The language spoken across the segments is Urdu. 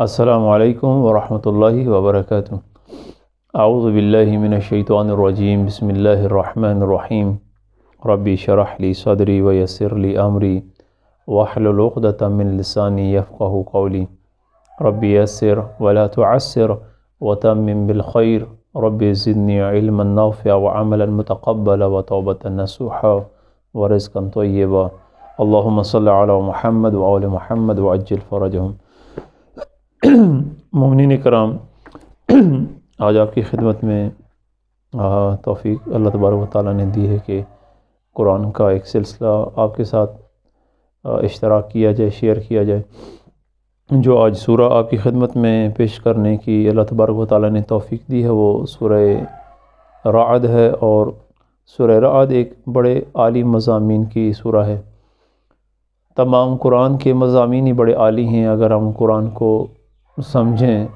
السلام علیکم ورحمۃ اللہ وبرکاتہ۔ اعوذ باللہ من الشیطان الرجیم، بسم اللہ الرحمن الرحیم۔ ربی شرح لی صدری ویسر لی امری واحلل عقدۃ من لسانی یفقہوا قولی۔ ربی یسر ولا تعسر وتمم بالخیر، ربی زدنی علما نافعا وعملا متقبلا وتوبۃ نصوحا ورزقا طیبا۔ اللہم صل علی محمد وآل محمد وعجل فرجہم۔ مومنین کرام، آج آپ کی خدمت میں توفیق اللہ تبارک و تعالیٰ نے دی ہے کہ قرآن کا ایک سلسلہ آپ کے ساتھ اشتراک کیا جائے، شیئر کیا جائے۔ جو آج سورہ آپ کی خدمت میں پیش کرنے کی اللہ تبارک و تعالیٰ نے توفیق دی ہے وہ سورہ رعد ہے، اور سورہ رعد ایک بڑے عالی مضامین کی سورہ ہے۔ تمام قرآن کے مضامین ہی بڑے عالی ہیں اگر ہم قرآن کو سمجھیں۔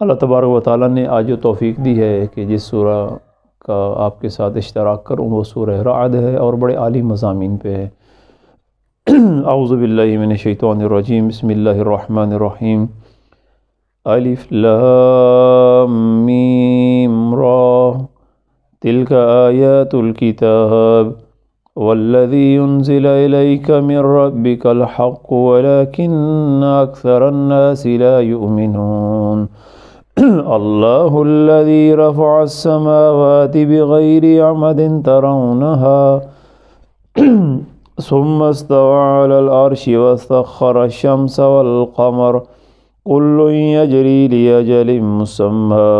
اللہ تبارک و تعالیٰ نے آج جو توفیق دی ہے کہ جس سورہ کا آپ کے ساتھ اشتراک کروں وہ سورہ رعد ہے اور بڑے عالی مضامین پہ ہے۔ اعوذ باللہ من الشیطان الرجیم، بسم اللہ الرحمن الرحیم۔ الف لام میم را تلک آیات الکتاب والذی انزل الیک من ربک الحق ولکن اکثر الناس لا یؤمنون۔ اللہ الذی رفع السماوات بغیر عمد ترونها ثم استوى على العرش وسخر الشمس والقمر كل يجري لأجل مسمى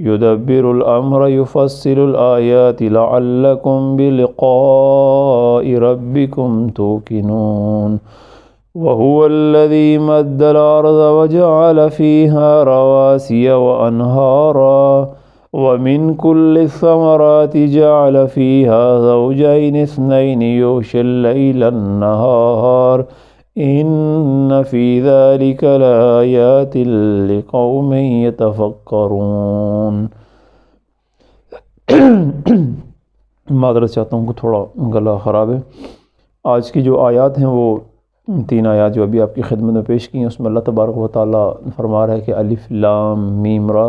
يدبر الأمر يفصل الآيات لعلكم بلقاء ربكم توقنون۔ وهو الذي مد الأرض وجعل فيها رواسي وأنهارا ومن كل الثمرات جعل فيها زوجين اثنين يغشي الليل النهار إن في ذلك لآيات لقوم يتفكرون۔ معذرت چاہتا ہوں کہ تھوڑا گلا خراب ہے۔ آج کی جو آیات ہیں وہ 3 آیات جو ابھی آپ کی خدمت میں پیش کی ہیں، اس میں اللہ تبارک و تعالیٰ فرما رہا ہے کہ الف لام میم را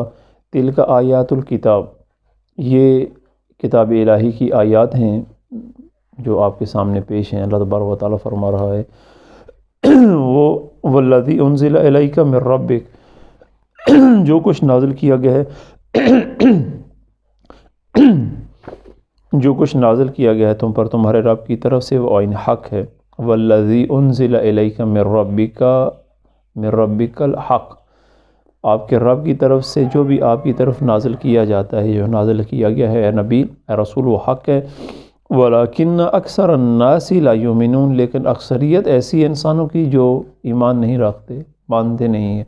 تلک آیات الکتاب، یہ کتاب الہی کی آیات ہیں جو آپ کے سامنے پیش ہیں۔ اللہ تبارک و تعالیٰ فرما رہا ہے وہ والذی انزل الیک من ربک، جو کچھ نازل کیا گیا ہے جو کچھ نازل کیا گیا ہے تم پر تمہارے رب کی طرف سے وہ عین حق ہے۔ والذی انزل الیک من ربک الحق، آپ کے رب کی طرف سے جو بھی آپ کی طرف نازل کیا جاتا ہے، جو نازل کیا گیا ہے اے نبی اے رسول، وہ حق ہے۔ ولیکن اکثر الناس لا یؤمنون، لیکن اکثریت ایسی انسانوں کی جو ایمان نہیں رکھتے، مانتے نہیں ہیں۔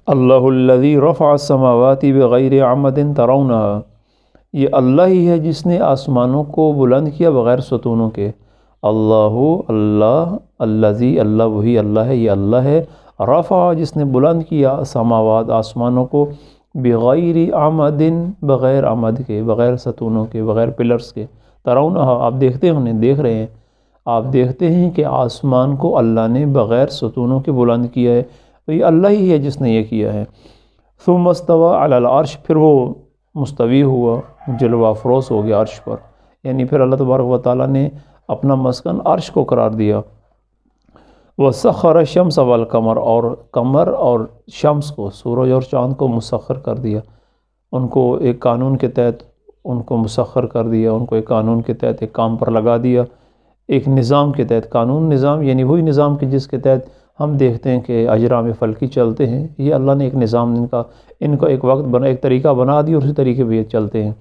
اللہ الذی رفع السماوات بغیر عمد ترونها، یہ اللہ ہی ہے جس نے آسمانوں کو بلند کیا بغیر ستونوں کے۔ اللہ الذی، اللہ وہی اللہ ہے، یہ اللہ ہے، رفع جس نے بلند کیا سماوات آسمانوں کو، بغیر عمد بغیر عمد کے، بغیر ستونوں کے، بغیر پلرز کے، ترونہا آپ دیکھتے ہیں، انہیں دیکھ رہے ہیں، آپ دیکھتے ہیں کہ آسمان کو اللہ نے بغیر ستونوں کے بلند کیا ہے، تو یہ اللہ ہی ہے جس نے یہ کیا ہے۔ ثم استوى علی العرش، پھر وہ مستوی ہوا، جلوہ افروز ہو گیا عرش پر، یعنی پھر اللہ تبارک و تعالیٰ نے اپنا مسکن عرش کو قرار دیا۔ وسخر الشمس والقمر، اور قمر اور شمس کو، سورج اور چاند کو مسخر کر دیا، ان کو ایک قانون کے تحت ان کو مسخر کر دیا، ان کو ایک قانون کے تحت ایک کام پر لگا دیا، ایک نظام کے تحت۔ قانون نظام یعنی وہی نظام کہ جس کے تحت ہم دیکھتے ہیں کہ اجرام فلکی چلتے ہیں، یہ اللہ نے ایک نظام ان کا ایک وقت بنا، ایک طریقہ بنا دیا اور اسی طریقے پہ یہ چلتے ہیں۔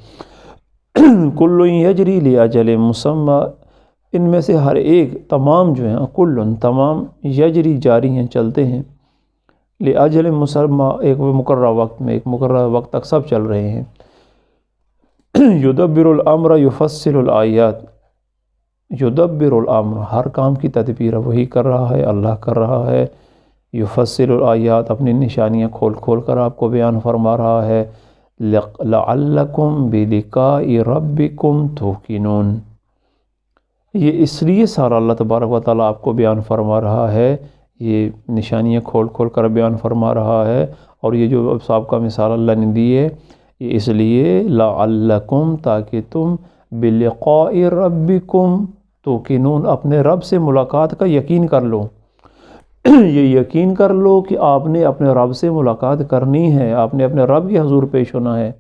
کل یجری لاجل مسمی، ان میں سے ہر ایک، تمام جو ہیں، تمام یجری جاری ہیں، چلتے ہیں، لاجل مسمی ایک مقررہ وقت میں، ایک مقررہ وقت تک سب چل رہے ہیں۔ یدبر الامر یفصل الآیات، یدبر الامر ہر کام کی تدبیر وہی کر رہا ہے، اللہ کر رہا ہے۔ یفصل الآیات اپنی نشانیاں کھول کھول کر آپ کو بیان فرما رہا ہے۔ لعلکم بلقاء ربکم توقنون، یہ اس لیے سارا اللہ تبارک و تعالیٰ آپ کو بیان فرما رہا ہے یہ نشانیاں کھول کھول کر بیان فرما رہا ہے، اور یہ جو اب سابقہ مثال اللہ نے دی ہے یہ اس لیے لعلکم، تاکہ تم بلقاء ربکم توقنون، اپنے رب سے ملاقات کا یقین کر لو۔ یہ یقین کر لو کہ آپ نے اپنے رب سے ملاقات کرنی ہے، آپ نے اپنے رب کے حضور پیش ہونا ہے۔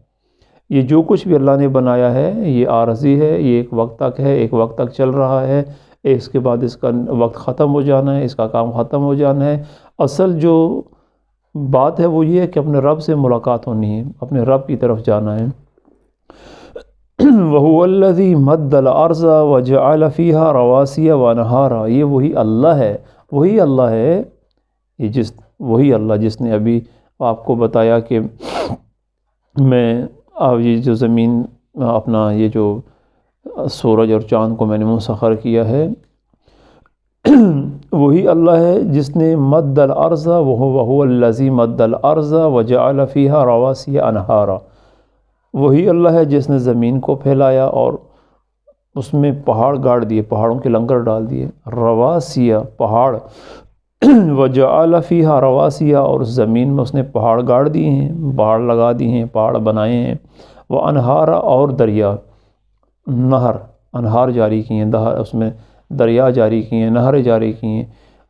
یہ جو کچھ بھی اللہ نے بنایا ہے یہ عارضی ہے، یہ ایک وقت تک ہے، ایک وقت تک چل رہا ہے، اس کے بعد اس کا وقت ختم ہو جانا ہے، اس کا کام ختم ہو جانا ہے۔ اصل جو بات ہے وہ یہ ہے کہ اپنے رب سے ملاقات ہونی ہے، اپنے رب کی طرف جانا ہے۔ وَهُوَ الَّذِي مَدَّ الْأَرْضَ وَجَعَلَ فِيهَا رَوَاسِيَ وَأَنْهَارًا، یہ وہی اللہ ہے، وہی اللہ جس نے ابھی آپ کو بتایا کہ میں یہ جو زمین اپنا یہ جو سورج اور چاند کو میں نے مسخر کیا ہے، وہی اللہ ہے جس نے مد الارض وهو الذی مد الارض وجعل فیہا رواسی انہارا، وہی اللہ ہے جس نے زمین کو پھیلایا اور اس میں پہاڑ گاڑ دیے، پہاڑوں کے لنگر ڈال دیے، رواسیہ پہاڑ، وجعل فیہا رواسیہ، اور اس زمین میں اس نے پہاڑ گاڑ دیے ہیں، پہاڑ لگا دیے ہیں، پہاڑ بنائے ہیں، وہ انہارا، اور دریا، نہر، انہار جاری کیے ہیں، اس میں دریا جاری کیے ہیں، نہریں جاری کی ہیں۔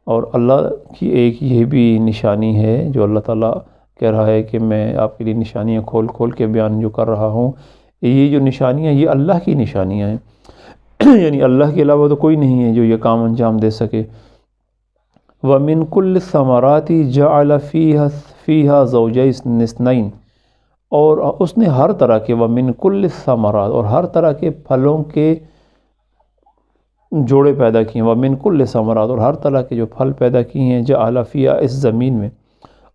اور اللہ کی ایک یہ بھی نشانی ہے جو اللہ تعالیٰ کہہ رہا ہے کہ میں آپ کے لیے نشانیاں کھول کھول کے بیان جو کر رہا ہوں، یہ جو نشانیاں یہ اللہ کی نشانیاں ہیں، یعنی اللہ کے علاوہ تو کوئی نہیں ہے جو یہ کام انجام دے سکے۔ وَمِن كُلِّ الثَّمَرَاتِ جَعَلَ فِيهَا زَوْجَيْنِ اثْنَيْنِ، اور اس نے ہر طرح کے، وَمِن كُلِّ الثَّمَرَاتِ، اور ہر طرح کے پھلوں کے جوڑے پیدا کیے ہیں، وَمِن كُلِّ الثَّمَرَاتِ، اور ہر طرح کے جو پھل پیدا کیے ہیں، جَعَلَ فِيهَا، اس زمین میں،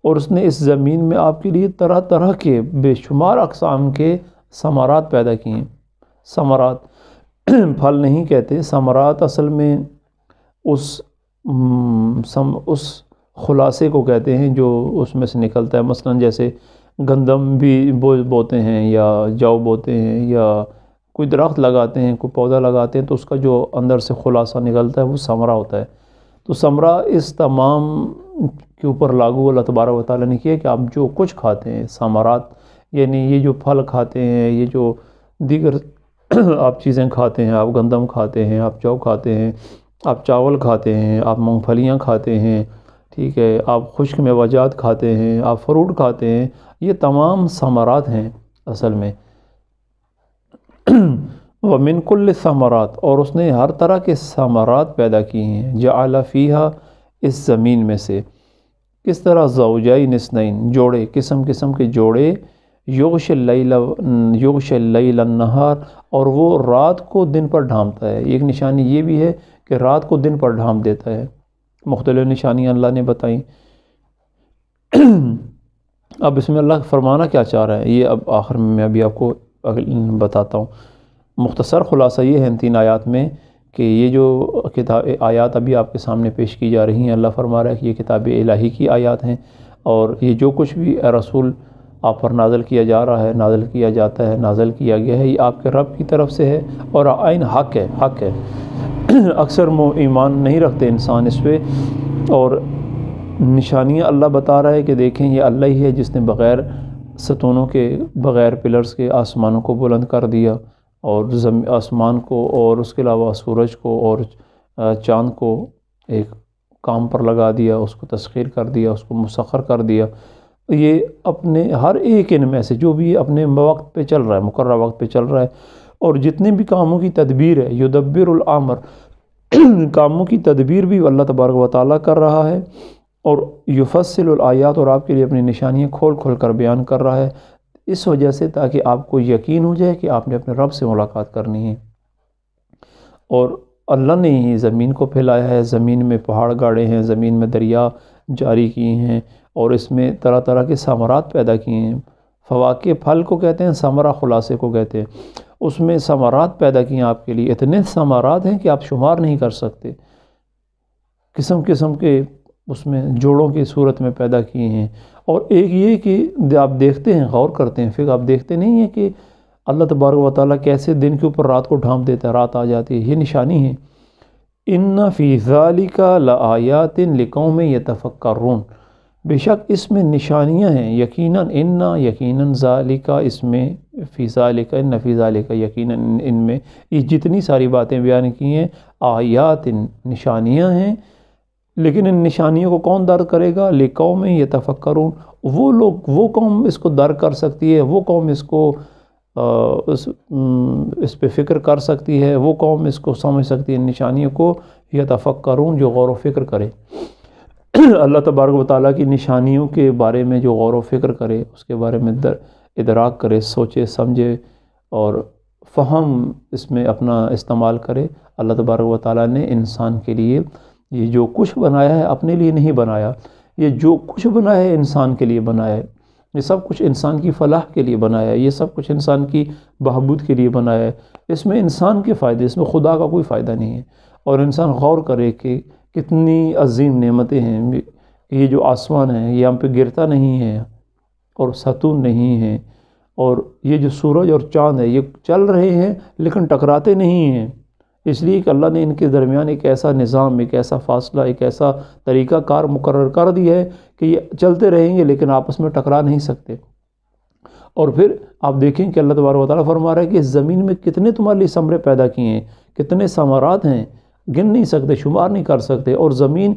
اور اس نے اس زمین میں آپ کے لیے طرح طرح کے بے شمار اقسام کے ثمرات پیدا کیے ہیں۔ ثمرات پھل نہیں کہتے، ثمرات اصل میں اس خلاصے کو کہتے ہیں جو اس میں سے نکلتا ہے، مثلا جیسے گندم بھی بوتے ہیں یا جو بوتے ہیں یا کوئی درخت لگاتے ہیں، کوئی پودا لگاتے ہیں، تو اس کا جو اندر سے خلاصہ نکلتا ہے وہ ثمرہ ہوتا ہے۔ تو ثمرہ اس تمام کے اوپر لاگو اللہ تبارک و تعالیٰ نے کیا کہ آپ جو کچھ کھاتے ہیں، ثمرات یعنی یہ جو پھل کھاتے ہیں، یہ جو دیگر آپ چیزیں کھاتے ہیں، آپ گندم کھاتے ہیں، آپ جو کھاتے ہیں، آپ چاول کھاتے ہیں، آپ مونگ پھلیاں کھاتے ہیں، ٹھیک ہے، آپ خشک میوجات کھاتے ہیں، آپ فروٹ کھاتے ہیں، یہ تمام ثمرات ہیں اصل میں۔ وَمِن كُلِّ الثَّمَرَاتِ، اور اس نے ہر طرح کے ثمرات پیدا کیے ہیں، جَعَلَ فِيهَا، اس زمین میں سے، کس طرح زوجین اثنین، جوڑے، قسم قسم کے جوڑے، یغش اللیل النہار، اور وہ رات کو دن پر ڈھانپتا ہے۔ ایک نشانی یہ بھی ہے کہ رات کو دن پر ڈھانپ دیتا ہے، مختلف نشانیاں اللہ نے بتائیں۔ اب اس میں اللہ فرمانا کیا چاہ رہا ہے یہ اب آخر میں ابھی آپ کو بتاتا ہوں۔ مختصر خلاصہ یہ ہے ان 3 آیات میں کہ یہ جو آیات ابھی آپ کے سامنے پیش کی جا رہی ہیں، اللہ فرما رہا ہے کہ یہ کتاب الہی کی آیات ہیں، اور یہ جو کچھ بھی اے رسول آپ پر نازل کیا جا رہا ہے، نازل کیا جاتا ہے، نازل کیا گیا ہے، یہ آپ کے رب کی طرف سے ہے، اور عین حق ہے، حق ہے۔ اکثر ایمان نہیں رکھتے انسان اس پہ، اور نشانیاں اللہ بتا رہا ہے کہ دیکھیں یہ اللہ ہی ہے جس نے بغیر ستونوں کے، بغیر پلرز کے آسمانوں کو بلند کر دیا، اور آسمان کو اور اس کے علاوہ سورج کو اور چاند کو ایک کام پر لگا دیا، اس کو تسخیر کر دیا، اس کو مسخر کر دیا۔ یہ اپنے ہر ایک ان میں سے جو بھی اپنے وقت پہ چل رہا ہے، مقررہ وقت پہ چل رہا ہے، اور جتنے بھی کاموں کی تدبیر ہے، یدبر الامر، کاموں کی تدبیر بھی اللہ تبارک و تعالیٰ کر رہا ہے، اور یفصل الآیات، اور آپ کے لیے اپنی نشانیاں کھول کھول کر بیان کر رہا ہے، اس وجہ سے تاکہ آپ کو یقین ہو جائے کہ آپ نے اپنے رب سے ملاقات کرنی ہے۔ اور اللہ نے ہی زمین کو پھیلایا ہے، زمین میں پہاڑ گاڑے ہیں، زمین میں دریا جاری کیے ہیں، اور اس میں طرح طرح کے ثمرات پیدا کیے ہیں۔ فواکہ پھل کو کہتے ہیں، ثمرہ خلاصے کو کہتے ہیں، اس میں ثمرات پیدا کیے ہیں آپ کے لیے، اتنے ثمرات ہیں کہ آپ شمار نہیں کر سکتے، قسم قسم کے اس میں جوڑوں کی صورت میں پیدا کیے ہیں۔ اور ایک یہ کہ آپ دیکھتے ہیں، غور کرتے ہیں، پھر آپ دیکھتے نہیں ہیں کہ اللہ تبارک و تعالیٰ کیسے دن کے اوپر رات کو ڈھانپ دیتا ہے، رات آ جاتی ہے، یہ نشانی ہے ان فی ذالک لآیات لقوم یتفکرون، بے شک اس میں نشانیاں ہیں، یقیناً یقیناً ذالک، اس میں فی ذالک، ان فی ذالک، یقیناً ان میں، یہ جتنی ساری باتیں بیان کی ہیں آیات نشانیاں ہیں، لیکن ان نشانیوں کو کون درک کرے گا؟ لقوم یتفکرون، وہ لوگ، وہ قوم اس کو درک کر سکتی ہے، وہ قوم اس کو اس پہ فکر کر سکتی ہے، وہ قوم اس کو سمجھ سکتی ہے، ان نشانیوں کو، یتفکرون، جو غور و فکر کرے۔ اللہ تبارک و تعالیٰ کی نشانیوں کے بارے میں جو غور و فکر کرے، اس کے بارے میں ادراک کرے، سوچے سمجھے اور فہم اس میں اپنا استعمال کرے۔ اللہ تبارک و تعالیٰ نے انسان کے لیے یہ جو کچھ بنایا ہے اپنے لیے نہیں بنایا، یہ جو کچھ بنایا ہے انسان کے لیے بنایا ہے، یہ سب کچھ انسان کی فلاح کے لیے بنایا ہے، یہ سب کچھ انسان کی بہبود کے لیے بنایا ہے، اس میں انسان کے فائدے، اس میں خدا کا کوئی فائدہ نہیں ہے۔ اور انسان غور کرے کہ کتنی عظیم نعمتیں ہیں، یہ جو آسمان ہے یہ ہم پہ گرتا نہیں ہے اور ستون نہیں ہے، اور یہ جو سورج اور چاند ہے یہ چل رہے ہیں لیکن ٹکراتے نہیں ہیں، اس لیے کہ اللہ نے ان کے درمیان ایک ایسا نظام، ایک ایسا فاصلہ، ایک ایسا طریقہ کار مقرر کر دیا ہے کہ یہ چلتے رہیں گے لیکن آپس میں ٹکرا نہیں سکتے۔ اور پھر آپ دیکھیں کہ اللہ تبارک و تعالیٰ فرما رہا ہے کہ اس زمین میں کتنے تمہارے لیے ثمرے پیدا کیے ہیں، کتنے ثمرات ہیں، گن نہیں سکتے، شمار نہیں کر سکتے۔ اور زمین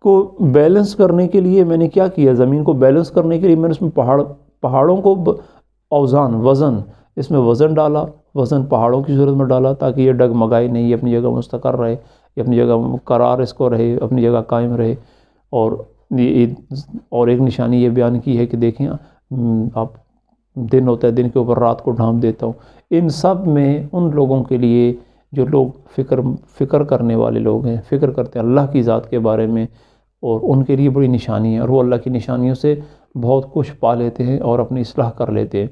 کو بیلنس کرنے کے لیے میں نے کیا کیا، زمین کو بیلنس کرنے کے لیے میں نے اس میں پہاڑوں کو اوزان، وزن، اس میں وزن ڈالا، وزن پہاڑوں کی صورت میں ڈالا تاکہ یہ ڈگمگائے نہیں، یہ اپنی جگہ مستقر رہے، یہ اپنی جگہ قرار اس کو رہے، اپنی جگہ قائم رہے۔ اور ایک نشانی یہ بیان کی ہے کہ دیکھیں آپ، دن ہوتا ہے، دن کے اوپر رات کو ڈھانپ دیتا ہوں۔ ان سب میں ان لوگوں کے لیے جو لوگ فکر کرنے والے لوگ ہیں، فکر کرتے ہیں اللہ کی ذات کے بارے میں، اور ان کے لیے بڑی نشانی ہے، اور وہ اللہ کی نشانیوں سے بہت کچھ پا لیتے ہیں اور اپنی اصلاح کر لیتے ہیں۔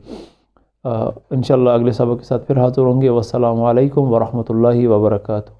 انشاءاللہ اگلے سبق کے ساتھ پھر حاضر ہوں گے۔ والسلام علیکم ورحمۃ اللہ وبرکاتہ۔